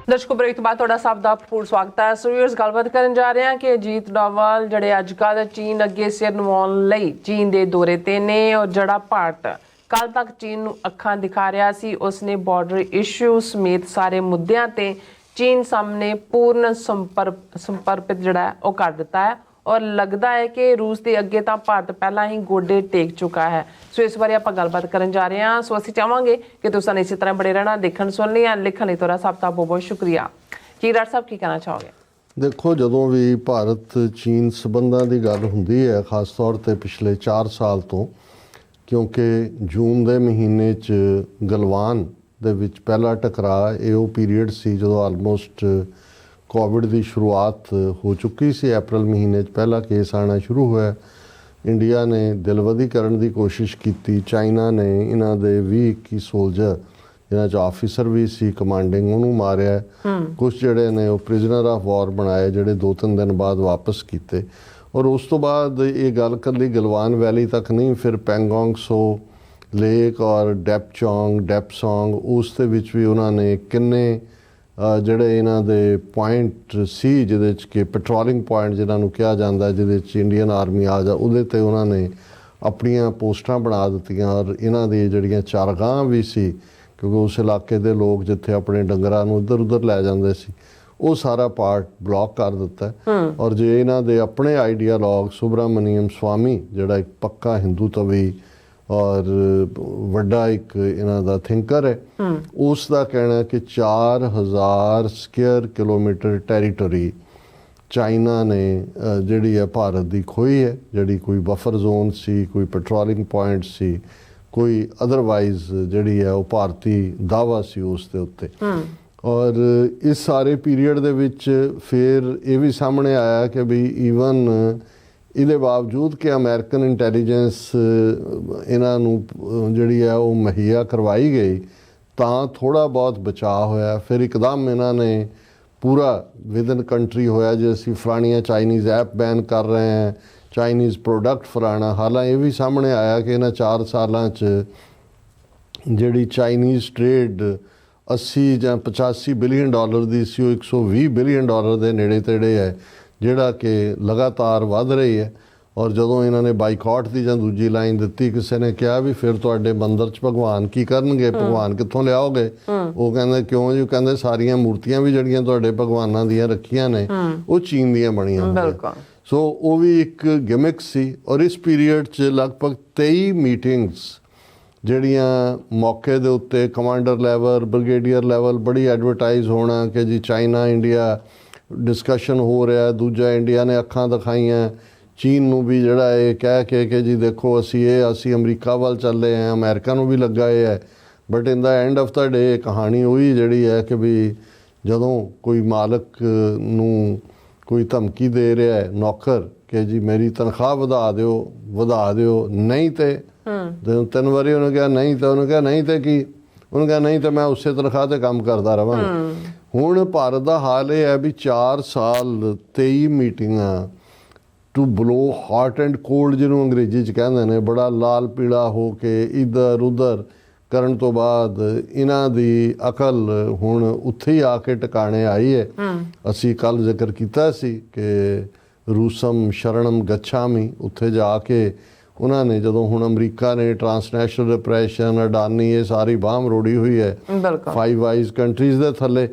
ਦਰਸ਼ਕੋ break ਤੋਂ ਬਾਅਦ ਤੁਹਾਡਾ ਸਭ ਦਾ ਭਰਪੂਰ ਸਵਾਗਤ ਹੈ। ਸੋ ਵੀਅਰਸ ਗੱਲਬਾਤ ਕਰਨ ਜਾ ਰਹੇ ਹਾਂ ਕਿ ਅਜੀਤ ਡੋਵਾਲ ਜਿਹੜੇ ਅੱਜ ਕੱਲ੍ਹ ਚੀਨ ਅੱਗੇ ਸਿਰ ਨਵਾਉਣ ਲਈ ਚੀਨ ਦੇ ਦੌਰੇ ਤੇ ਨੇ, ਔਰ ਜਿਹੜਾ ਭਾਰਤ ਕੱਲ ਤੱਕ ਚੀਨ ਨੂੰ ਅੱਖਾਂ ਦਿਖਾ ਰਿਹਾ ਸੀ, ਉਸਨੇ ਬਾਰਡਰ ਇਸ਼ੂ ਸਮੇਤ ਸਾਰੇ ਮੁੱਦਿਆਂ ਤੇ ਚੀਨ ਸਾਹਮਣੇ ਪੂਰਨ ਸਮਰਪਿਤ ਜਿਹੜਾ ਉਹ ਕਰ ਦਿੱਤਾ ਹੈ। ਔਰ ਲੱਗਦਾ ਹੈ ਕਿ ਰੂਸ ਦੇ ਅੱਗੇ ਤਾਂ ਭਾਰਤ ਪਹਿਲਾਂ ਹੀ ਗੋਡੇ ਟੇਕ ਚੁੱਕਾ ਹੈ। ਸੋ ਇਸ ਬਾਰੇ ਆਪਾਂ ਗੱਲਬਾਤ ਕਰਨ ਜਾ ਰਹੇ ਹਾਂ। ਸੋ ਅਸੀਂ ਚਾਹਾਂਗੇ ਕਿ ਤੁਸੀਂ ਇਸੇ ਤਰ੍ਹਾਂ ਬੜੇ ਰਹਿਣਾ, ਦੇਖਣ ਸੁਣਨ ਜਾਂ ਲਿਖਣ ਲਈ ਤੁਹਾਡਾ ਸਭ ਦਾ ਬਹੁਤ ਬਹੁਤ ਸ਼ੁਕਰੀਆ। ਕੀ ਡਾਕਟਰ ਸਾਹਿਬ ਕੀ ਕਹਿਣਾ ਚਾਹੋਗੇ? ਦੇਖੋ, ਜਦੋਂ ਵੀ ਭਾਰਤ ਚੀਨ ਸਬੰਧਾਂ ਦੀ ਗੱਲ ਹੁੰਦੀ ਹੈ, ਖਾਸ ਤੌਰ ਤੇ ਪਿਛਲੇ 4 ਸਾਲ ਤੋਂ, ਕਿਉਂਕਿ ਜੂਨ ਦੇ ਮਹੀਨੇ 'ਚ ਗਲਵਾਨ ਦੇ ਵਿੱਚ ਪਹਿਲਾ ਟਕਰਾਅ, ਇਹ ਉਹ ਪੀਰੀਅਡ ਸੀ ਜਦੋਂ ਆਲਮੋਸਟ ਕੋਵਿਡ ਦੀ ਸ਼ੁਰੂਆਤ ਹੋ ਚੁੱਕੀ ਸੀ। ਅਪ੍ਰੈਲ ਮਹੀਨੇ 'ਚ ਪਹਿਲਾ ਕੇਸ ਆਉਣਾ ਸ਼ੁਰੂ ਹੋਇਆ। ਇੰਡੀਆ ਨੇ ਦਿਲਵਦੀ ਕਰਨ ਦੀ ਕੋਸ਼ਿਸ਼ ਕੀਤੀ। ਚਾਈਨਾ ਨੇ ਇਹਨਾਂ ਦੇ 20-21 ਸੋਲਜਰ, ਜਿਹਨਾਂ 'ਚ ਆਫਿਸਰ ਵੀ ਸੀ ਕਮਾਂਡਿੰਗ, ਉਹਨੂੰ ਮਾਰਿਆ। ਕੁਛ ਜਿਹੜੇ ਨੇ ਉਹ ਪ੍ਰਿਜ਼ਨਰ ਆਫ ਵਾਰ ਬਣਾਏ, ਜਿਹੜੇ 2-3 ਦਿਨ ਬਾਅਦ ਵਾਪਸ ਕੀਤੇ। ਔਰ ਉਸ ਤੋਂ ਬਾਅਦ ਇਹ ਗੱਲ ਇਕੱਲੀ ਗਲਵਾਨ ਵੈਲੀ ਤੱਕ ਨਹੀਂ, ਫਿਰ ਪੈਂਗੋਂਗ ਸੋ ਲੇਕ ਔਰ ਡੈਪਸੋਂਗ, ਉਸ ਦੇ ਵਿੱਚ ਵੀ ਉਹਨਾਂ ਨੇ ਕਿੰਨੇ ਜਿਹੜੇ ਇਹਨਾਂ ਦੇ ਪੁਆਇੰਟ ਸੀ, ਜਿਹਦੇ 'ਚ ਕਿ ਪੈਟਰੋਲਿੰਗ ਪੁਆਇੰਟ ਜਿਹਨਾਂ ਨੂੰ ਕਿਹਾ ਜਾਂਦਾ, ਜਿਹਦੇ 'ਚ ਇੰਡੀਅਨ ਆਰਮੀ ਆ ਜਾ, ਉਹਦੇ 'ਤੇ ਉਹਨਾਂ ਨੇ ਆਪਣੀਆਂ ਪੋਸਟਾਂ ਬਣਾ ਦਿੱਤੀਆਂ। ਔਰ ਇਹਨਾਂ ਦੀ ਜਿਹੜੀਆਂ ਚਾਰਗਾਹਾਂ ਵੀ ਸੀ, ਕਿਉਂਕਿ ਉਸ ਇਲਾਕੇ ਦੇ ਲੋਕ ਜਿੱਥੇ ਆਪਣੇ ਡੰਗਰਾਂ ਨੂੰ ਇੱਧਰ ਉੱਧਰ ਲੈ ਜਾਂਦੇ ਸੀ, ਉਹ ਸਾਰਾ ਪਾਰਟ ਬਲੌਕ ਕਰ ਦਿੱਤਾ। ਔਰ ਜੇ ਇਹਨਾਂ ਦੇ ਆਪਣੇ ਆਈਡੀਆਲੋਗ ਸੁਬਰਾਮਨੀਅਮ ਸਵਾਮੀ, ਜਿਹੜਾ ਇੱਕ ਪੱਕਾ ਹਿੰਦੂ ਤਵੀ ਔਰ ਵੱਡਾ ਇੱਕ ਇਹਨਾਂ ਦਾ ਥਿੰਕਰ ਹੈ, ਉਸ ਦਾ ਕਹਿਣਾ ਕਿ 4000 ਸਕੁਅਰ ਕਿਲੋਮੀਟਰ ਟੈਰੀਟਰੀ ਚਾਈਨਾ ਨੇ ਜਿਹੜੀ ਹੈ ਭਾਰਤ ਦੀ ਖੋਈ ਹੈ। ਜਿਹੜੀ ਕੋਈ ਬਫਰ ਜ਼ੋਨ ਸੀ, ਕੋਈ ਪੈਟਰੋਲਿੰਗ ਪੁਆਇੰਟ ਸੀ, ਕੋਈ ਅਦਰਵਾਈਜ਼ ਜਿਹੜੀ ਹੈ ਉਹ ਭਾਰਤੀ ਦਾਅਵਾ ਸੀ ਉਸ ਦੇ ਉੱਤੇ। ਔਰ ਇਸ ਸਾਰੇ ਪੀਰੀਅਡ ਦੇ ਵਿੱਚ ਫਿਰ ਇਹ ਵੀ ਸਾਹਮਣੇ ਆਇਆ ਕਿ ਵੀ ਈਵਨ ਇਹਦੇ ਬਾਵਜੂਦ ਕਿ ਅਮਰੀਕਨ ਇੰਟੈਲੀਜੈਂਸ ਇਹਨਾਂ ਨੂੰ ਜਿਹੜੀ ਹੈ ਉਹ ਮੁਹੱਈਆ ਕਰਵਾਈ ਗਈ, ਤਾਂ ਥੋੜ੍ਹਾ ਬਹੁਤ ਬਚਾਅ ਹੋਇਆ। ਫਿਰ ਇੱਕਦਮ ਇਹਨਾਂ ਨੇ ਪੂਰਾ ਵਿਦਨ ਕੰਟਰੀ ਹੋਇਆ ਜੇ ਅਸੀਂ ਫਲਾਣੀਆਂ ਚਾਈਨੀਜ਼ ਐਪ ਬੈਨ ਕਰ ਰਹੇ ਹਾਂ, ਚਾਈਨੀਜ਼ ਪ੍ਰੋਡਕਟ ਫਲਾਣਾ। ਹਾਲਾਂਕਿ ਇਹ ਵੀ ਸਾਹਮਣੇ ਆਇਆ ਕਿ ਇਹਨਾਂ 4 ਸਾਲਾਂ 'ਚ ਜਿਹੜੀ ਚਾਈਨੀਜ਼ ਟ੍ਰੇਡ 80 ਜਾਂ 85 ਬਿਲੀਅਨ ਡਾਲਰ ਦੀ ਸੀ, ਉਹ 120 ਬਿਲੀਅਨ ਡਾਲਰ ਦੇ ਨੇੜੇ ਤੇੜੇ ਹੈ, ਜਿਹੜਾ ਕਿ ਲਗਾਤਾਰ ਵੱਧ ਰਹੀ ਹੈ। ਔਰ ਜਦੋਂ ਇਹਨਾਂ ਨੇ ਬਾਈਕਾਟ ਦੀ ਜਾਂ ਦੂਜੀ ਲਾਈਨ ਦਿੱਤੀ, ਕਿਸੇ ਨੇ ਕਿਹਾ ਵੀ ਫਿਰ ਤੁਹਾਡੇ ਮੰਦਰ 'ਚ ਭਗਵਾਨ ਕੀ ਕਰਨਗੇ, ਭਗਵਾਨ ਕਿੱਥੋਂ ਲਿਆਓਗੇ? ਉਹ ਕਹਿੰਦੇ ਕਿਉਂ ਜੀ? ਕਹਿੰਦੇ ਸਾਰੀਆਂ ਮੂਰਤੀਆਂ ਵੀ ਜਿਹੜੀਆਂ ਤੁਹਾਡੇ ਭਗਵਾਨਾਂ ਦੀਆਂ ਰੱਖੀਆਂ ਨੇ, ਉਹ ਚੀਨ ਦੀਆਂ ਬਣੀਆਂ ਹੁੰਦੀਆਂ। ਸੋ ਉਹ ਵੀ ਇੱਕ ਗਿਮਿਕ ਸੀ। ਔਰ ਇਸ ਪੀਰੀਅਡ 'ਚ ਲਗਭਗ 23 ਮੀਟਿੰਗਸ ਜਿਹੜੀਆਂ ਮੌਕੇ ਦੇ ਉੱਤੇ ਕਮਾਂਡਰ ਲੈਵਲ, ਬ੍ਰਿਗੇਡੀਅਰ ਲੈਵਲ, ਬੜੀ ਐਡਵਰਟਾਈਜ਼ ਹੋਣਾ ਕਿ ਜੀ ਚਾਈਨਾ ਇੰਡੀਆ ਡਿਸਕਸ਼ਨ ਹੋ ਰਿਹਾ। ਦੂਜਾ, ਇੰਡੀਆ ਨੇ ਅੱਖਾਂ ਦਿਖਾਈਆਂ ਚੀਨ ਨੂੰ ਵੀ, ਜਿਹੜਾ ਇਹ ਕਹਿ ਕੇ ਕਿ ਜੀ ਦੇਖੋ ਅਸੀਂ ਅਮਰੀਕਾ ਵੱਲ ਚੱਲੇ ਹਾਂ, ਅਮਰੀਕਾ ਨੂੰ ਵੀ ਲੱਗਾ ਇਹ ਹੈ। But in the end of the day ਕਹਾਣੀ ਉਹੀ ਜਿਹੜੀ ਹੈ ਕਿ ਵੀ ਜਦੋਂ ਕੋਈ ਮਾਲਕ ਨੂੰ ਕੋਈ ਧਮਕੀ ਦੇ ਰਿਹਾ ਹੈ, ਨੌਕਰ, ਕਿ ਜੀ ਮੇਰੀ ਤਨਖਾਹ ਵਧਾ ਦਿਓ, ਨਹੀਂ ਤੇ 3 ਵਾਰੀ ਉਹਨੇ ਕਿਹਾ ਨਹੀਂ, ਤਾਂ ਉਹਨੇ ਕਿਹਾ ਨਹੀਂ ਤੇ ਕੀ? ਉਹਨੇ ਕਿਹਾ ਨਹੀਂ ਤਾਂ ਮੈਂ ਉਸੇ ਤਨਖਾਹ 'ਤੇ ਕੰਮ ਕਰਦਾ ਰਵਾਂਗਾ। ਹੁਣ ਭਾਰਤ ਦਾ ਹਾਲ ਇਹ ਹੈ ਵੀ 4 ਸਾਲ 23 ਮੀਟਿੰਗਾਂ to blow hot and cold, ਜਿਹਨੂੰ ਅੰਗਰੇਜ਼ੀ 'ਚ ਕਹਿੰਦੇ ਨੇ, ਬੜਾ ਲਾਲ ਪੀਲਾ ਹੋ ਕੇ ਇੱਧਰ ਉੱਧਰ ਕਰਨ ਤੋਂ ਬਾਅਦ ਇਹਨਾਂ ਦੀ ਅਕਲ ਹੁਣ ਉੱਥੇ ਹੀ ਆ ਕੇ ਟਿਕਾਣੇ ਆਈ ਹੈ। ਅਸੀਂ ਕੱਲ੍ਹ ਜ਼ਿਕਰ ਕੀਤਾ ਸੀ ਕਿ ਰੂਸਮ ਸ਼ਰਣਮ ਗੱਛਾਮੀ, ਉੱਥੇ ਜਾ ਕੇ ਉਹਨਾਂ ਨੇ ਜਦੋਂ ਹੁਣ ਅਮਰੀਕਾ ਨੇ ਟਰਾਂਸਨੈਸ਼ਨਲ ਰਿਪਰੈਸ਼ਨ, ਅਡਾਨੀ, ਇਹ ਸਾਰੀ ਬਾਂਹ ਮਰੋੜੀ ਹੋਈ ਹੈ 5 ਆਈਜ਼ ਕੰਟਰੀਜ਼ ਦੇ ਥੱਲੇ,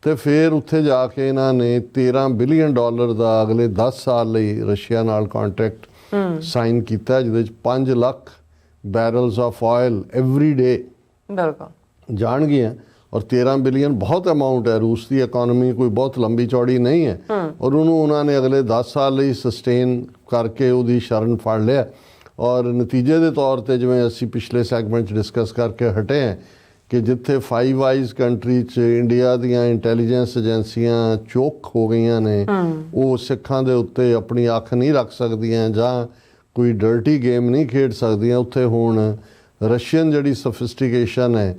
ਤੇ ਫਿਰ ਉੱਥੇ ਜਾ ਕੇ ਇਹਨਾਂ ਨੇ 13 ਬਿਲੀਅਨ ਡਾਲਰ ਦਾ ਅਗਲੇ 10 ਸਾਲ ਲਈ ਰਸ਼ੀਆ ਨਾਲ ਕੰਟਰੈਕਟ ਸਾਈਨ ਕੀਤਾ, ਜਿਹਦੇ 'ਚ 5 lakh barrels of oil every day ਜਾਣਗੀਆਂ। ਔਰ 13 ਬਿਲੀਅਨ ਬਹੁਤ ਅਮਾਊਂਟ ਹੈ। ਰੂਸ ਦੀ ਇਕੋਨਮੀ ਕੋਈ ਬਹੁਤ ਲੰਬੀ ਚੌੜੀ ਨਹੀਂ ਹੈ। ਔਰ ਉਹਨੂੰ ਉਹਨਾਂ ਨੇ ਅਗਲੇ 10 ਸਾਲ ਲਈ ਸਸਟੇਨ ਕਰਕੇ ਉਹਦੀ ਸ਼ਰਨ ਫੜ ਲਿਆ। ਔਰ ਨਤੀਜੇ ਦੇ ਤੌਰ 'ਤੇ ਜਿਵੇਂ ਅਸੀਂ ਪਿਛਲੇ ਸੈਗਮੈਂਟ 'ਚ ਡਿਸਕਸ ਕਰਕੇ ਹਟੇ ਹਾਂ ਕਿ ਜਿੱਥੇ 5 ਆਈਜ਼ ਕੰਟਰੀ 'ਚ ਇੰਡੀਆ ਦੀਆਂ ਇੰਟੈਲੀਜੈਂਸ ਏਜੰਸੀਆਂ ਚੋਕ ਹੋ ਗਈਆਂ ਨੇ, ਉਹ ਸਿੱਖਾਂ ਦੇ ਉੱਤੇ ਆਪਣੀ ਅੱਖ ਨਹੀਂ ਰੱਖ ਸਕਦੀਆਂ ਜਾਂ ਕੋਈ ਡਰਟੀ ਗੇਮ ਨਹੀਂ ਖੇਡ ਸਕਦੀਆਂ, ਉੱਥੇ ਹੁਣ ਰਸ਼ੀਅਨ ਜਿਹੜੀ ਸਫਿਸਟੀਕੇਸ਼ਨ ਹੈ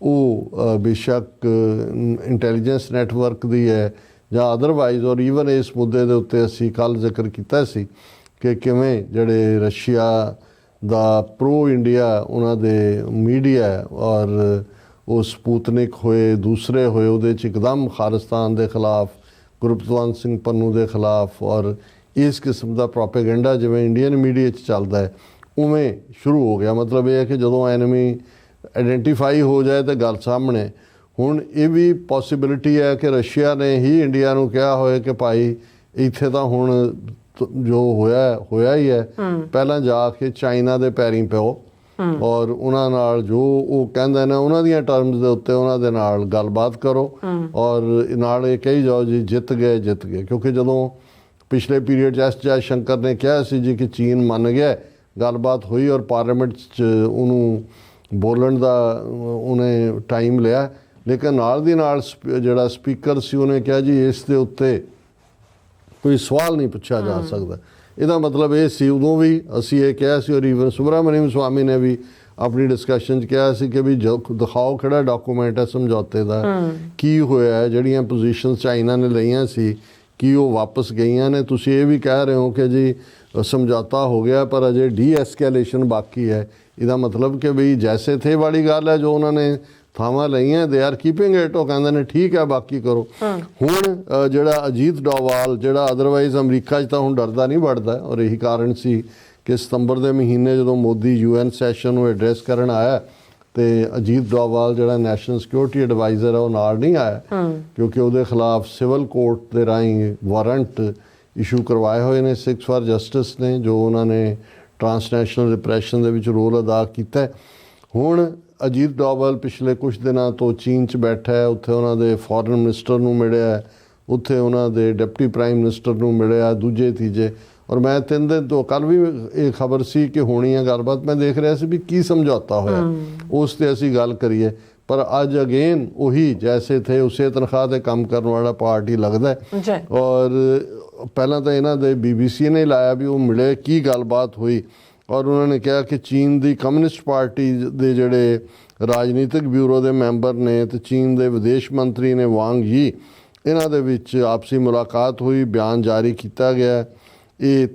ਉਹ ਬੇਸ਼ੱਕ ਇੰਟੈਲੀਜੈਂਸ ਨੈਟਵਰਕ ਦੀ ਹੈ ਜਾਂ ਅਦਰਵਾਈਜ਼। ਔਰ ਈਵਨ ਇਸ ਮੁੱਦੇ ਦੇ ਉੱਤੇ ਅਸੀਂ ਕੱਲ੍ਹ ਜ਼ਿਕਰ ਕੀਤਾ ਸੀ ਕਿ ਕਿਵੇਂ ਜਿਹੜੇ ਰਸ਼ੀਆ ਦਾ ਪ੍ਰੋ ਇੰਡੀਆ ਉਹਨਾਂ ਦੇ ਮੀਡੀਆ ਔਰ ਉਹ ਸਪੂਤਨਿਕ ਹੋਏ, ਦੂਸਰੇ ਹੋਏ, ਉਹਦੇ 'ਚ ਇੱਕਦਮ ਖਾਲਿਸਤਾਨ ਦੇ ਖਿਲਾਫ, ਗੁਰਪਤਵੰਤ ਸਿੰਘ ਪੰਨੂ ਦੇ ਖਿਲਾਫ ਔਰ ਇਸ ਕਿਸਮ ਦਾ ਪ੍ਰੋਪੇਗੈਂਡਾ ਜਿਵੇਂ ਇੰਡੀਅਨ ਮੀਡੀਆ 'ਚ ਚੱਲਦਾ ਹੈ ਉਵੇਂ ਸ਼ੁਰੂ ਹੋ ਗਿਆ। ਮਤਲਬ ਇਹ ਹੈ ਕਿ ਜਦੋਂ ਐਨਮੀ ਆਇਡੈਂਟੀਫਾਈ ਹੋ ਜਾਏ ਤਾਂ ਗੱਲ ਸਾਹਮਣੇ। ਹੁਣ ਇਹ ਵੀ ਪੋਸੀਬਿਲਿਟੀ ਹੈ ਕਿ ਰਸ਼ੀਆ ਨੇ ਹੀ ਇੰਡੀਆ ਨੂੰ ਕਿਹਾ ਹੋਏ ਕਿ ਭਾਈ ਇੱਥੇ ਤਾਂ ਹੁਣ ਜੋ ਹੋਇਆ ਹੀ ਹੈ, ਪਹਿਲਾਂ ਜਾ ਕੇ ਚਾਈਨਾ ਦੇ ਪੈਰੀਂ ਪਿਓ ਔਰ ਉਹਨਾਂ ਨਾਲ ਜੋ ਉਹ ਕਹਿੰਦੇ ਨੇ ਉਹਨਾਂ ਦੀਆਂ ਟਰਮਸ ਦੇ ਉੱਤੇ ਉਹਨਾਂ ਦੇ ਨਾਲ ਗੱਲਬਾਤ ਕਰੋ ਔਰ ਨਾਲ ਇਹ ਕਹੀ ਜਾਓ ਜੀ ਜਿੱਤ ਗਏ। ਕਿਉਂਕਿ ਜਦੋਂ ਪਿਛਲੇ ਪੀਰੀਅਡ 'ਚ ਐਸ ਜੈ ਸ਼ੰਕਰ ਨੇ ਕਿਹਾ ਸੀ ਜੀ ਕਿ ਚੀਨ ਮੰਨ ਗਿਆ, ਗੱਲਬਾਤ ਹੋਈ ਔਰ ਪਾਰਲੀਮੈਂਟ 'ਚ ਉਹਨੂੰ ਬੋਲਣ ਦਾ ਉਹਨੇ ਟਾਈਮ ਲਿਆ, ਲੇਕਿਨ ਨਾਲ ਦੀ ਨਾਲ ਜਿਹੜਾ ਸਪੀਕਰ ਸੀ ਉਹਨੇ ਕਿਹਾ ਜੀ ਇਸ ਦੇ ਉੱਤੇ ਕੋਈ ਸਵਾਲ ਨਹੀਂ ਪੁੱਛਿਆ ਜਾ ਸਕਦਾ। ਇਹਦਾ ਮਤਲਬ ਇਹ ਸੀ ਉਦੋਂ ਵੀ ਅਸੀਂ ਇਹ ਕਿਹਾ ਸੀ ਔਰ ਈਵਨ ਸੁਬਰਾਮਨਿਅਮ ਸਵਾਮੀ ਨੇ ਵੀ ਆਪਣੀ ਡਿਸਕਸ਼ਨ 'ਚ ਕਿਹਾ ਸੀ ਕਿ ਵੀ ਦਿਖਾਓ ਕਿਹੜਾ ਡਾਕੂਮੈਂਟ ਹੈ ਸਮਝੌਤੇ ਦਾ, ਕੀ ਹੋਇਆ ਹੈ, ਜਿਹੜੀਆਂ ਪੋਜੀਸ਼ਨ ਚਾਈਨਾ ਨੇ ਲਈਆਂ ਸੀ ਕੀ ਉਹ ਵਾਪਸ ਗਈਆਂ ਨੇ। ਤੁਸੀਂ ਇਹ ਵੀ ਕਹਿ ਰਹੇ ਹੋ ਕਿ ਜੀ ਸਮਝੌਤਾ ਹੋ ਗਿਆ ਪਰ ਅਜੇ ਡੀ-ਐਸਕੇਲੇਸ਼ਨ ਬਾਕੀ ਹੈ। ਇਹਦਾ ਮਤਲਬ ਕਿ ਵੀ ਜੈਸੇ ਥੇ ਵਾਲੀ ਗੱਲ ਹੈ, ਜੋ ਉਹਨਾਂ ਨੇ ਥਾਵਾਂ ਲਈਆਂ ਦੇ ਆਰ ਕੀਪਿੰਗ ਇਟ, ਉਹ ਕਹਿੰਦੇ ਨੇ ਠੀਕ ਹੈ ਬਾਕੀ ਕਰੋ। ਹੁਣ ਜਿਹੜਾ ਅਜੀਤ ਡੋਵਾਲ ਜਿਹੜਾ ਅਦਰਵਾਈਜ਼ ਅਮਰੀਕਾ 'ਚ ਤਾਂ ਹੁਣ ਡਰਦਾ ਨਹੀਂ ਵੜਦਾ ਔਰ ਇਹੀ ਕਾਰਨ ਸੀ ਕਿ ਸਤੰਬਰ ਦੇ ਮਹੀਨੇ ਜਦੋਂ ਮੋਦੀ UN ਸੈਸ਼ਨ ਨੂੰ ਐਡਰੈਸ ਕਰਨ ਆਇਆ ਤੇ ਅਜੀਤ ਡੋਵਾਲ ਜਿਹੜਾ ਨੈਸ਼ਨਲ ਸਿਕਿਉਰਿਟੀ ਐਡਵਾਈਜ਼ਰ ਹੈ ਉਹ ਨਾਲ ਨਹੀਂ ਆਇਆ ਕਿਉਂਕਿ ਉਹਦੇ ਖਿਲਾਫ ਸਿਵਲ ਕੋਰਟ ਦੇ ਰਾਹੀਂ ਵਾਰੰਟ ਇਸ਼ੂ ਕਰਵਾਏ ਹੋਏ ਨੇ 6 ਫਾਰ ਜਸਟਿਸ ਨੇ, ਜੋ ਉਹਨਾਂ ਨੇ ਟਰਾਂਸਨੈਸ਼ਨਲ ਰਿਪਰੈਸ਼ਨ ਦੇ ਵਿੱਚ ਰੋਲ ਅਦਾ ਕੀਤਾ। ਹੁਣ ਅਜੀਤ ਡੋਵਾਲ ਪਿਛਲੇ ਕੁਝ ਦਿਨਾਂ ਤੋਂ ਚੀਨ 'ਚ ਬੈਠਾ ਹੈ, ਉੱਥੇ ਉਹਨਾਂ ਦੇ ਫੋਰਨ ਮਿਨਿਸਟਰ ਨੂੰ ਮਿਲਿਆ, ਉੱਥੇ ਉਹਨਾਂ ਦੇ ਡਿਪਟੀ ਪ੍ਰਾਈਮ ਮਿਨਿਸਟਰ ਨੂੰ ਮਿਲਿਆ, ਦੂਜੇ ਤੀਜੇ। ਔਰ ਮੈਂ 3 ਦਿਨ ਤੋਂ ਕੱਲ੍ਹ ਵੀ ਇਹ ਖਬਰ ਸੀ ਕਿ ਹੋਣੀ ਹੈ ਗੱਲਬਾਤ, ਮੈਂ ਦੇਖ ਰਿਹਾ ਸੀ ਵੀ ਕੀ ਸਮਝੌਤਾ ਹੋਇਆ ਉਸ 'ਤੇ ਅਸੀਂ ਗੱਲ ਕਰੀਏ। ਪਰ ਅੱਜ ਅਗੇਨ ਉਹੀ ਜੈਸੇ ਥੇ ਉਸੇ ਤਨਖਾਹ 'ਤੇ ਕੰਮ ਕਰਨ ਵਾਲਾ ਪਾਰਟੀ ਲੱਗਦਾ। ਔਰ ਪਹਿਲਾਂ ਤਾਂ ਇਹਨਾਂ ਦੇ BBC ਨੇ ਲਾਇਆ ਵੀ ਉਹ ਮਿਲੇ, ਕੀ ਗੱਲਬਾਤ ਹੋਈ ਔਰ ਉਹਨਾਂ ਨੇ ਕਿਹਾ ਕਿ ਚੀਨ ਦੀ ਕਮਿਊਨਿਸਟ ਪਾਰਟੀ ਦੇ ਜਿਹੜੇ ਰਾਜਨੀਤਿਕ ਬਿਊਰੋ ਦੇ ਮੈਂਬਰ ਨੇ ਤੇ ਚੀਨ ਦੇ ਵਿਦੇਸ਼ ਮੰਤਰੀ ਨੇ ਵਾਂਗ ਯੀ, ਇਹਨਾਂ ਦੇ ਵਿੱਚ ਆਪਸੀ ਮੁਲਾਕਾਤ ਹੋਈ, ਬਿਆਨ ਜਾਰੀ ਕੀਤਾ ਗਿਆ। ਇਹ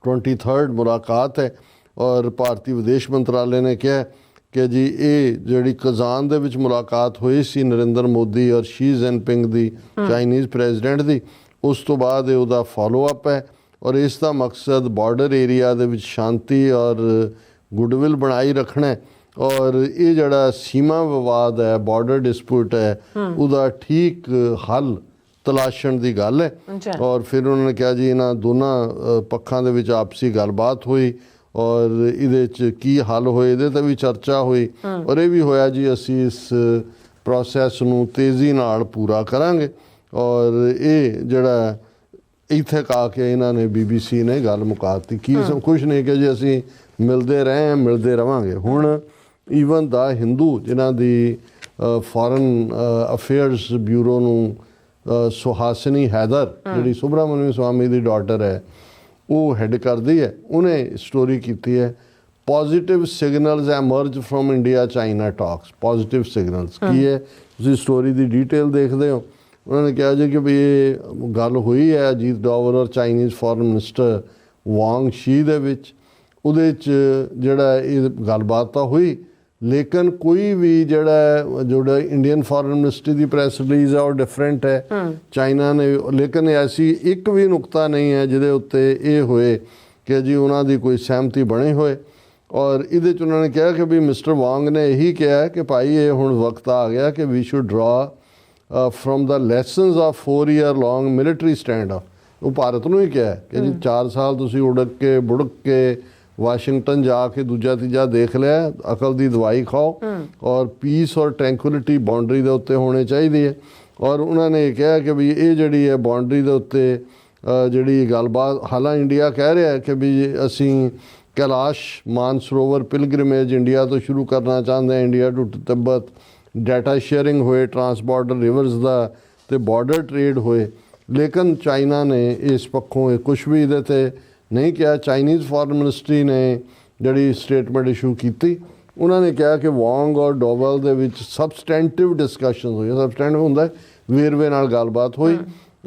23rd ਮੁਲਾਕਾਤ ਹੈ ਔਰ ਭਾਰਤੀ ਵਿਦੇਸ਼ ਮੰਤਰਾਲੇ ਨੇ ਕਿਹਾ ਕਿ ਜੀ ਇਹ ਜਿਹੜੀ ਕਜ਼ਾਨ ਦੇ ਵਿੱਚ ਮੁਲਾਕਾਤ ਹੋਈ ਸੀ ਨਰਿੰਦਰ ਮੋਦੀ ਔਰ ਸ਼ੀ ਜਿਨਪਿੰਗ ਦੀ, ਚਾਈਨੀਜ਼ ਪ੍ਰੈਜ਼ੀਡੈਂਟ ਦੀ, ਉਸ ਤੋਂ ਬਾਅਦ ਇਹ ਉਹਦਾ ਫਾਲੋ ਅਪ ਹੈ ਔਰ ਇਸ ਦਾ ਮਕਸਦ ਬਾਰਡਰ ਏਰੀਆ ਦੇ ਵਿੱਚ ਸ਼ਾਂਤੀ ਔਰ ਗੁੱਡਵਿਲ ਬਣਾਈ ਰੱਖਣਾ ਹੈ ਔਰ ਇਹ ਜਿਹੜਾ ਸੀਮਾ ਵਿਵਾਦ ਹੈ, ਬਾਰਡਰ ਡਿਸਪਿਊਟ ਹੈ, ਉਹਦਾ ਠੀਕ ਹੱਲ ਤਲਾਸ਼ਣ ਦੀ ਗੱਲ ਹੈ। ਔਰ ਫਿਰ ਉਹਨਾਂ ਨੇ ਕਿਹਾ ਜੀ ਇਹਨਾਂ ਦੋਨਾਂ ਪੱਖਾਂ ਦੇ ਵਿੱਚ ਆਪਸੀ ਗੱਲਬਾਤ ਹੋਈ ਔਰ ਇਹਦੇ 'ਚ ਕੀ ਹੱਲ ਹੋਏ ਇਹਦੇ 'ਤੇ ਵੀ ਚਰਚਾ ਹੋਈ ਔਰ ਇਹ ਵੀ ਹੋਇਆ ਜੀ ਅਸੀਂ ਇਸ ਪ੍ਰੋਸੈਸ ਨੂੰ ਤੇਜ਼ੀ ਨਾਲ ਪੂਰਾ ਕਰਾਂਗੇ। ਔਰ ਇਹ ਜਿਹੜਾ ਇੱਥੇ ਕਾ ਕੇ ਇਹਨਾਂ ਨੇ BBC ਨੇ ਗੱਲ ਮੁਕਾਤੀ, ਕੀ ਕੁਛ ਨਹੀਂ ਕਿ ਜੀ ਅਸੀਂ ਮਿਲਦੇ ਰਹੇ ਹਾਂ, ਮਿਲਦੇ ਰਵਾਂਗੇ। ਹੁਣ ਈਵਨ ਦਾ ਹਿੰਦੂ ਜਿਨ੍ਹਾਂ ਦੀ ਫੋਰਨ ਅਫੇਅਰਸ ਬਿਊਰੋ ਨੂੰ ਸੁਹਾਸਿਨੀ ਹੈਦਰ ਜਿਹੜੀ ਸੁਬਰਾਮਨਿਅਮ ਸਵਾਮੀ ਦੀ ਡਾਟਰ ਹੈ ਉਹ ਹੈਡ ਕਰਦੀ ਹੈ, ਉਹਨੇ ਸਟੋਰੀ ਕੀਤੀ ਹੈ positive signals emerge from India China talks. Positive signals ਕੀ ਹੈ, ਤੁਸੀਂ ਸਟੋਰੀ ਦੀ ਡਿਟੇਲ ਦੇਖਦੇ ਹੋ। ਉਹਨਾਂ ਨੇ ਕਿਹਾ ਜੀ ਕਿ ਵੀ ਇਹ ਗੱਲ ਹੋਈ ਹੈ ਅਜੀਤ ਡੋਵਾਲ ਔਰ ਚਾਈਨੀਜ਼ ਫੋਰਨ ਮਿਨਿਸਟਰ ਵਾਂਗ ਸ਼ੀ ਦੇ ਵਿੱਚ, ਉਹਦੇ 'ਚ ਜਿਹੜਾ ਇਹ ਗੱਲਬਾਤ ਤਾਂ ਹੋਈ ਲੇਕਿਨ ਕੋਈ ਵੀ ਜਿਹੜਾ ਇੰਡੀਅਨ ਫੋਰਨ ਮਿਨਿਸਟਰੀ ਦੀ ਪ੍ਰੈਸ ਰਿਲੀਜ਼ ਹੈ ਉਹ ਡਿਫਰੈਂਟ ਹੈ ਚਾਈਨਾ ਨੇ, ਲੇਕਿਨ ਐਸੀ ਇੱਕ ਵੀ ਨੁਕਤਾ ਨਹੀਂ ਹੈ ਜਿਹਦੇ ਉੱਤੇ ਇਹ ਹੋਏ ਕਿ ਜੀ ਉਹਨਾਂ ਦੀ ਕੋਈ ਸਹਿਮਤੀ ਬਣੇ ਹੋਏ। ਔਰ ਇਹਦੇ 'ਚ ਉਹਨਾਂ ਨੇ ਕਿਹਾ ਕਿ ਵੀ ਮਿਸਟਰ ਵਾਂਗ ਨੇ ਇਹੀ ਕਿਹਾ ਕਿ ਭਾਈ ਇਹ ਹੁਣ ਵਕਤ ਆ ਗਿਆ ਕਿ ਵੀ ਸ਼ੁੱਡ ਡਰਾ from the lessons of 4 year long military stand of. ਉਹ ਭਾਰਤ ਨੂੰ ਹੀ ਕਿਹਾ ਕਿ ਜੀ 4 ਸਾਲ ਤੁਸੀਂ ਉੜਕ ਕੇ ਬੁੜਕ ਕੇ ਵਾਸ਼ਿੰਗਟਨ ਜਾ ਕੇ ਦੂਜਾ ਤੀਜਾ ਦੇਖ ਲਿਆ, ਅਕਲ ਦੀ ਦਵਾਈ ਖਾਓ ਔਰ ਪੀਸ ਔਰ ਟ੍ਰੈਂਕੁਲਿਟੀ ਬਾਉਂਡਰੀ ਦੇ ਉੱਤੇ ਹੋਣੇ ਚਾਹੀਦੀ ਹੈ। ਔਰ ਉਹਨਾਂ ਨੇ ਕਿਹਾ ਕਿ ਵੀ ਇਹ ਜਿਹੜੀ ਹੈ ਬਾਉਂਡਰੀ ਦੇ ਉੱਤੇ ਜਿਹੜੀ ਗੱਲਬਾਤ, ਹਾਲਾਂ ਇੰਡੀਆ ਕਹਿ ਰਿਹਾ ਹੈ ਕਿ ਵੀ ਅਸੀਂ ਕੈਲਾਸ਼ ਮਾਨਸਰੋਵਰ ਪਿਲਗ੍ਰਿਮੇਜ ਇੰਡੀਆ ਤੋਂ ਸ਼ੁਰੂ ਕਰਨਾ ਚਾਹੁੰਦੇ ਹਾਂ, India to Tibet, data sharing ਹੋਏ ਟਰਾਂਸ ਬਾਰਡਰ ਰਿਵਰਸ ਦਾ ਤੇ ਬਾਰਡਰ ਟ੍ਰੇਡ ਹੋਏ, ਲੇਕਿਨ ਚਾਈਨਾ ਨੇ ਇਸ ਪੱਖੋਂ ਇਹ ਕੁਛ ਵੀ ਇਹਦੇ 'ਤੇ ਨਹੀਂ ਕਿਹਾ। ਚਾਈਨੀਜ਼ ਫੋਰਨ ਮਿਨਿਸਟਰੀ ਨੇ ਜਿਹੜੀ ਸਟੇਟਮੈਂਟ ਇਸ਼ੂ ਕੀਤੀ, ਉਹਨਾਂ ਨੇ ਕਿਹਾ ਕਿ ਵਾਂਗ ਔਰ ਡੋਵਾਲ ਦੇ ਵਿੱਚ ਸਬਸਟੈਂਟਿਵ ਡਿਸਕਸ਼ਨ ਹੋਈ। ਸਬਸਟੈਂਟਿਵ ਹੁੰਦਾ ਵੇਰਵੇ ਨਾਲ ਗੱਲਬਾਤ ਹੋਈ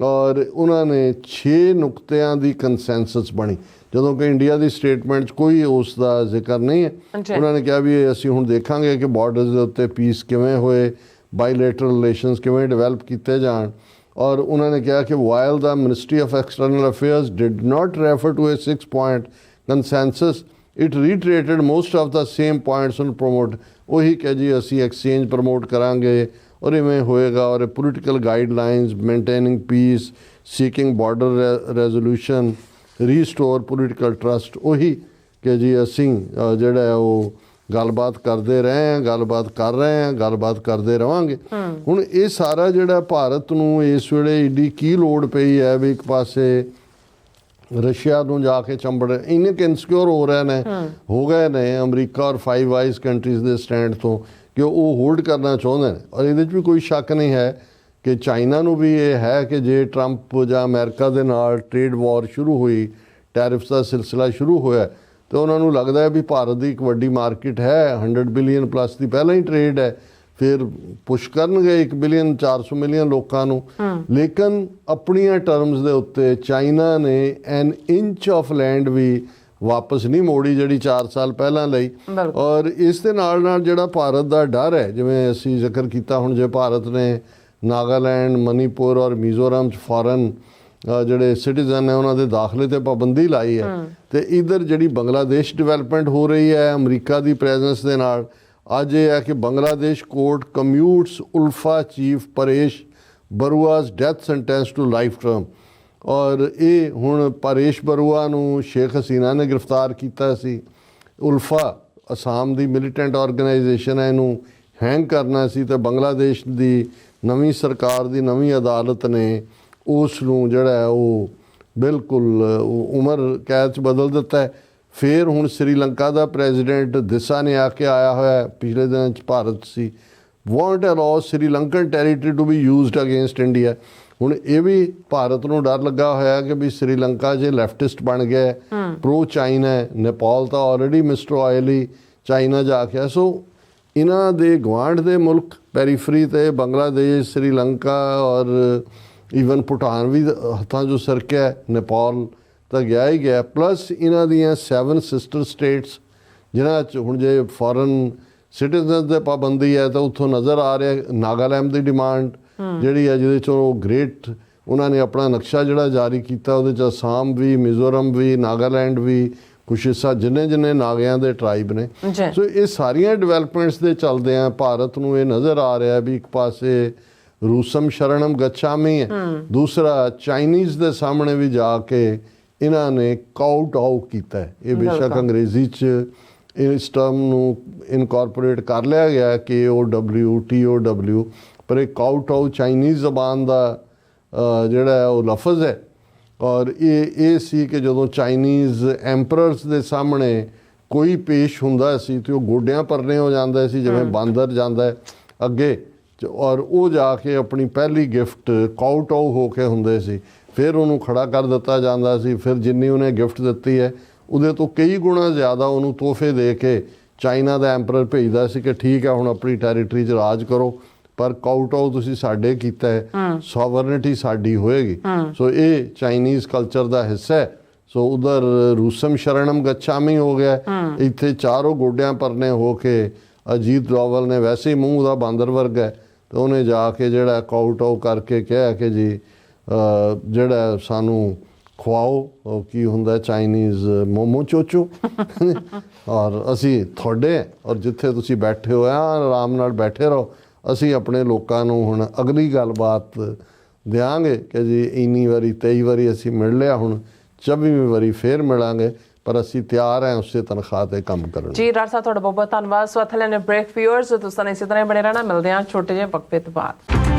ਔਰ ਉਹਨਾਂ ਨੇ 6 ਨੁਕਤਿਆਂ ਦੀ ਕੰਸੈਂਸਸ ਬਣੀ। ਜਦੋਂ ਕਿ ਇੰਡੀਆ ਦੀ ਸਟੇਟਮੈਂਟ 'ਚ ਕੋਈ ਉਸ ਦਾ ਜ਼ਿਕਰ ਨਹੀਂ ਹੈ। ਉਹਨਾਂ ਨੇ ਕਿਹਾ ਵੀ ਇਹ ਅਸੀਂ ਹੁਣ ਦੇਖਾਂਗੇ ਕਿ ਬਾਰਡਰਸ ਦੇ ਉੱਤੇ ਪੀਸ ਕਿਵੇਂ ਹੋਏ, ਬਾਇਲੇਟਰਲ ਰਿਲੇਸ਼ਨਸ ਕਿਵੇਂ ਡਿਵੈਲਪ ਕੀਤੇ ਜਾਣ। ਔਰ ਉਹਨਾਂ ਨੇ ਕਿਹਾ ਕਿ while the ministry of external affairs did not refer to a 6-point consensus it reiterated most of the same points ਨੂੰ ਪ੍ਰਮੋਟ। ਉਹੀ ਕਿ ਜੀ ਅਸੀਂ ਐਕਸਚੇਂਜ ਪ੍ਰਮੋਟ ਕਰਾਂਗੇ ਔਰ ਇਵੇਂ ਹੋਏਗਾ, ਔਰ political guidelines, maintaining piece, seeking border resolution, restore political trust. ਉਹੀ ਕਿ ਜੀ ਅਸੀਂ ਜਿਹੜਾ ਹੈ ਉਹ ਗੱਲਬਾਤ ਕਰਦੇ ਰਹੇ ਹਾਂ, ਗੱਲਬਾਤ ਕਰ ਰਹੇ ਹਾਂ, ਗੱਲਬਾਤ ਕਰਦੇ ਰਵਾਂਗੇ। ਹੁਣ ਇਹ ਸਾਰਾ ਜਿਹੜਾ ਭਾਰਤ ਨੂੰ ਇਸ ਵੇਲੇ ਏਡੀ ਕੀ ਲੋੜ ਪਈ ਹੈ ਵੀ ਇੱਕ ਪਾਸੇ ਰਸ਼ੀਆ ਨੂੰ ਜਾ ਕੇ ਚੰਬੜ ਇੰਨੇ ਕਿ ਇਨਸਿਕਿਉਰ ਹੋ ਗਏ ਨੇ ਅਮਰੀਕਾ ਔਰ 5 ਆਈਜ਼ ਕੰਟਰੀਜ਼ ਦੇ ਸਟੈਂਡ ਤੋਂ ਕਿ ਉਹ ਹੋਲਡ ਕਰਨਾ ਚਾਹੁੰਦੇ ਨੇ। ਔਰ ਇਹਦੇ 'ਚ ਵੀ ਕੋਈ ਸ਼ੱਕ ਨਹੀਂ ਹੈ ਕਿ ਚਾਈਨਾ ਨੂੰ ਵੀ ਇਹ ਹੈ ਕਿ ਜੇ ਟਰੰਪ ਜਾਂ ਅਮਰੀਕਾ ਦੇ ਨਾਲ ਟ੍ਰੇਡ ਵਾਰ ਸ਼ੁਰੂ ਹੋਈ, ਟੈਰਿਫਸ ਦਾ ਸਿਲਸਿਲਾ ਸ਼ੁਰੂ ਹੋਇਆ, ਤੇ ਉਹਨਾਂ ਨੂੰ ਲੱਗਦਾ ਹੈ ਵੀ ਭਾਰਤ ਦੀ ਇੱਕ ਵੱਡੀ ਮਾਰਕੀਟ ਹੈ, 100 ਬਿਲੀਅਨ ਪਲੱਸ ਦੀ ਪਹਿਲਾਂ ਹੀ ਟ੍ਰੇਡ ਹੈ, ਫਿਰ ਪੁਸ਼ ਕਰਨਗੇ 1 ਬਿਲੀਅਨ 400 ਮਿਲੀਅਨ ਲੋਕਾਂ ਨੂੰ। ਲੇਕਿਨ ਆਪਣੀਆਂ ਟਰਮਸ ਦੇ ਉੱਤੇ ਚਾਈਨਾ ਨੇ ਐਨ ਇੰਚ ਆਫ ਲੈਂਡ ਵੀ ਵਾਪਸ ਨਹੀਂ ਮੋੜੀ ਜਿਹੜੀ 4 ਸਾਲ ਪਹਿਲਾਂ ਲਈ। ਔਰ ਇਸ ਦੇ ਨਾਲ ਨਾਲ ਜਿਹੜਾ ਭਾਰਤ ਦਾ ਡਰ ਹੈ, ਜਿਵੇਂ ਅਸੀਂ ਜ਼ਿਕਰ ਕੀਤਾ, ਹੁਣ ਜੇ ਭਾਰਤ ਨੇ ਨਾਗਾਲੈਂਡ, ਮਨੀਪੁਰ ਔਰ ਮਿਜ਼ੋਰਮ 'ਚ ਫੋਰਨ ਜਿਹੜੇ ਸਿਟੀਜ਼ਨ ਨੇ ਉਹਨਾਂ ਦੇ ਦਾਖਲੇ ਤੇ ਪਾਬੰਦੀ ਲਾਈ ਹੈ, ਤੇ ਇਧਰ ਜਿਹੜੀ ਬੰਗਲਾਦੇਸ਼ ਡਿਵੈਲਪਮੈਂਟ ਹੋ ਰਹੀ ਹੈ ਅਮਰੀਕਾ ਦੀ ਪ੍ਰੈਜ਼ੈਂਸ ਦੇ ਨਾਲ, ਅੱਜ ਇਹ ਹੈ ਕਿ Bangladesh court commutes ULFA chief Paresh Barua's death sentence to life term. ਔਰ ਇਹ ਹੁਣ ਪਰੇਸ਼ ਬਰੂਆ ਨੂੰ ਸ਼ੇਖ ਹਸੀਨਾ ਨੇ ਗ੍ਰਿਫਤਾਰ ਕੀਤਾ ਸੀ। ਉਲਫਾ ਅਸਾਮ ਦੀ ਮਿਲੀਟੈਂਟ ਆਰਗੇਨਾਈਜੇਸ਼ਨ ਹੈ, ਇਹਨੂੰ ਹੈਂਗ ਕਰਨਾ ਸੀ, ਤੇ ਬੰਗਲਾਦੇਸ਼ ਦੀ ਨਵੀਂ ਸਰਕਾਰ ਦੀ ਨਵੀਂ ਅਦਾਲਤ ਨੇ ਉਸ ਨੂੰ ਜਿਹੜਾ ਹੈ ਉਹ ਬਿਲਕੁਲ ਉਮਰ ਕੈਦ 'ਚ ਬਦਲ ਦਿੱਤਾ ਹੈ। ਫਿਰ ਹੁਣ ਸ੍ਰੀਲੰਕਾ ਦਾ ਪ੍ਰੈਜ਼ੀਡੈਂਟ ਦਿਸਾ ਨੇ ਆ ਕੇ ਆਇਆ ਹੋਇਆ, ਪਿਛਲੇ ਦਿਨਾਂ 'ਚ ਭਾਰਤ ਸੀ, want allow Sri Lankan territory to be used against India. ਹੁਣ ਇਹ ਵੀ ਭਾਰਤ ਨੂੰ ਡਰ ਲੱਗਾ ਹੋਇਆ ਕਿ ਵੀ ਸ੍ਰੀਲੰਕਾ ਜੇ ਲੈਫਟਿਸਟ ਬਣ ਗਿਆ, ਪ੍ਰੋ ਚਾਈਨਾ ਹੈ, ਨੇਪਾਲ ਤਾਂ ਆਲਰੇਡੀ ਮਿਸਟਰ ਆਇਲੀ ਚਾਈਨਾ ਜਾ ਕੇ। ਸੋ ਇਹਨਾਂ ਦੇ ਗੁਆਂਢ ਦੇ ਮੁਲਕ ਪੈਰੀਫਰੀ ਤੇ ਬੰਗਲਾਦੇਸ਼, ਸ੍ਰੀਲੰਕਾ ਔਰ ਈਵਨ ਭੂਟਾਨ ਵੀ ਹੱਥਾਂ 'ਚੋਂ ਸਰਕਿਆ, ਨੇਪਾਲ ਤਾਂ ਗਿਆ ਹੀ ਗਿਆ, ਪਲੱਸ ਇਹਨਾਂ ਦੀਆਂ 7 ਸਿਸਟਰ ਸਟੇਟਸ ਜਿਨ੍ਹਾਂ 'ਚ ਹੁਣ ਜੇ ਫੋਰਨ ਸਿਟੀਜ਼ਨਸ ਦੇ ਪਾਬੰਦੀ ਹੈ ਤਾਂ ਉੱਥੋਂ ਨਜ਼ਰ ਆ ਰਿਹਾ ਨਾਗਾਲੈਂਡ ਦੀ ਡਿਮਾਂਡ ਜਿਹੜੀ ਹੈ, ਜਿਹਦੇ 'ਚੋਂ ਗ੍ਰੇਟ ਉਹਨਾਂ ਨੇ ਆਪਣਾ ਨਕਸ਼ਾ ਜਿਹੜਾ ਜਾਰੀ ਕੀਤਾ, ਉਹਦੇ 'ਚ ਅਸਾਮ ਵੀ, ਮਿਜ਼ੋਰਮ ਵੀ, ਨਾਗਾਲੈਂਡ ਵੀ, ਕੁਛ ਹਿੱਸਾ ਜਿੰਨੇ ਨਾਗਿਆਂ ਦੇ ਟਰਾਈਬ ਨੇ। ਸੋ ਇਹ ਸਾਰੀਆਂ ਡਿਵੈਲਪਮੈਂਟਸ ਦੇ ਚੱਲਦਿਆਂ ਭਾਰਤ ਨੂੰ ਇਹ ਨਜ਼ਰ ਆ ਰਿਹਾ ਵੀ ਇੱਕ ਪਾਸੇ ਰੂਸਮ ਸ਼ਰਣਮ ਗੱਛਾਮੀ ਹੈ, ਦੂਸਰਾ ਚਾਈਨੀਜ਼ ਦੇ ਸਾਹਮਣੇ ਵੀ ਜਾ ਕੇ ਇਹਨਾਂ ਨੇ ਕਾਊਟ ਆਊਟ ਕੀਤਾ ਹੈ। ਇਹ ਬੇਸ਼ੱਕ ਅੰਗਰੇਜ਼ੀ 'ਚ ਇਸ ਟਰਮ ਨੂੰ ਇਨਕੋਰਪੋਰੇਟ ਕਰ ਲਿਆ ਗਿਆ KOW TOW, ਪਰ ਇਹ ਕਾਊਟ ਆਊਟ ਚਾਈਨੀਜ਼ ਜ਼ਬਾਨ ਦਾ ਜਿਹੜਾ ਉਹ ਲਫ਼ਜ਼ ਹੈ। ਔਰ ਇਹ ਸੀ ਕਿ ਜਦੋਂ ਚਾਈਨੀਜ਼ ਐਂਪਰਰਸ ਦੇ ਸਾਹਮਣੇ ਕੋਈ ਪੇਸ਼ ਹੁੰਦਾ ਸੀ ਤੇ ਉਹ ਗੋਡਿਆਂ ਪਰਨੇ ਹੋ ਜਾਂਦਾ ਸੀ, ਜਿਵੇਂ ਬਾਂਦਰ ਜਾਂਦਾ ਹੈ ਅੱਗੇ, ਔਰ ਉਹ ਜਾ ਕੇ ਆਪਣੀ ਪਹਿਲੀ ਗਿਫਟ ਕਾਊਟਾਊ ਹੋ ਕੇ ਹੁੰਦੇ ਸੀ, ਫਿਰ ਉਹਨੂੰ ਖੜਾ ਕਰ ਦਿੱਤਾ ਜਾਂਦਾ ਸੀ, ਫਿਰ ਜਿੰਨੀ ਉਹਨੇ ਗਿਫਟ ਦਿੱਤੀ ਹੈ ਉਹਦੇ ਤੋਂ ਕਈ ਗੁਣਾ ਜ਼ਿਆਦਾ ਉਹਨੂੰ ਤੋਹਫੇ ਦੇ ਕੇ ਚਾਈਨਾ ਦਾ ਐਂਪਰਰ ਭੇਜਦਾ ਸੀ ਕਿ ਠੀਕ ਹੈ ਹੁਣ ਆਪਣੀ ਟੈਰੀਟਰੀ 'ਚ ਰਾਜ ਕਰੋ, ਪਰ ਕਾਊਟਾਊ ਤੁਸੀਂ ਸਾਡੇ ਕੀਤਾ ਹੈ, ਸੋਵਰਨਿਟੀ ਸਾਡੀ ਹੋਏਗੀ। ਸੋ ਇਹ ਚਾਈਨੀਜ਼ ਕਲਚਰ ਦਾ ਹਿੱਸਾ ਹੈ। ਸੋ ਉਧਰ ਰੂਸਮ ਸ਼ਰਣਮ ਗੱਛਾਮੀ ਹੋ ਗਿਆ, ਇੱਥੇ ਚਾਰੋਂ ਗੋਡਿਆਂ ਪਰਨੇ ਹੋ ਕੇ ਅਜੀਤ ਡੋਵਲ ਨੇ ਵੈਸੇ ਹੀ ਮੂੰਹ ਦਾ ਬਾਂਦਰ ਵਰਗਾ ਹੈ, ਤੇ ਉਹਨੇ ਜਾ ਕੇ ਜਿਹੜਾ ਕਾਊਟਾਊ ਕਰਕੇ ਕਿਹਾ ਕਿ ਜੀ ਜਿਹੜਾ ਸਾਨੂੰ ਖਵਾਓ ਕੀ ਹੁੰਦਾ ਚਾਈਨੀਜ਼ ਮੋਮੋ ਚੋਚੋ ਔਰ ਅਸੀਂ ਤੁਹਾਡੇ, ਔਰ ਜਿੱਥੇ ਤੁਸੀਂ ਬੈਠੇ ਹੋ ਆਰਾਮ ਨਾਲ ਬੈਠੇ ਰਹੋ, ਅਸੀਂ ਆਪਣੇ ਲੋਕਾਂ ਨੂੰ ਹੁਣ ਅਗਲੀ ਗੱਲਬਾਤ ਦਿਆਂਗੇ ਕਿ ਜੀ ਇੰਨੀ ਵਾਰੀ 23 ਵਾਰੀ ਅਸੀਂ ਮਿਲ ਲਿਆ, ਹੁਣ 24ਵੀਂ ਵਾਰੀ ਫੇਰ ਮਿਲਾਂਗੇ, ਪਰ ਅਸੀਂ ਤਿਆਰ ਹਾਂ ਉਸੇ ਤਨਖਾਹ ਤੇ ਕੰਮ ਕਰਨ। ਜੀ ਡਾਕਟਰ ਸਾਹਿਬ ਤੁਹਾਡਾ ਬਹੁਤ ਬਹੁਤ ਧੰਨਵਾਦ। ਸੋ ਇੱਥੇ ਲੈਣੇ ਬ੍ਰੇਕ, ਵਿਊਅਰਸ ਤੁਸੀਂ ਇਸੇ ਤਰ੍ਹਾਂ ਬਣੇ ਰਹਿਣਾ, ਮਿਲਦੇ ਹਾਂ ਛੋਟੇ ਜਿਹੇ ਵਕਫੇ ਤੋਂ ਬਾਅਦ।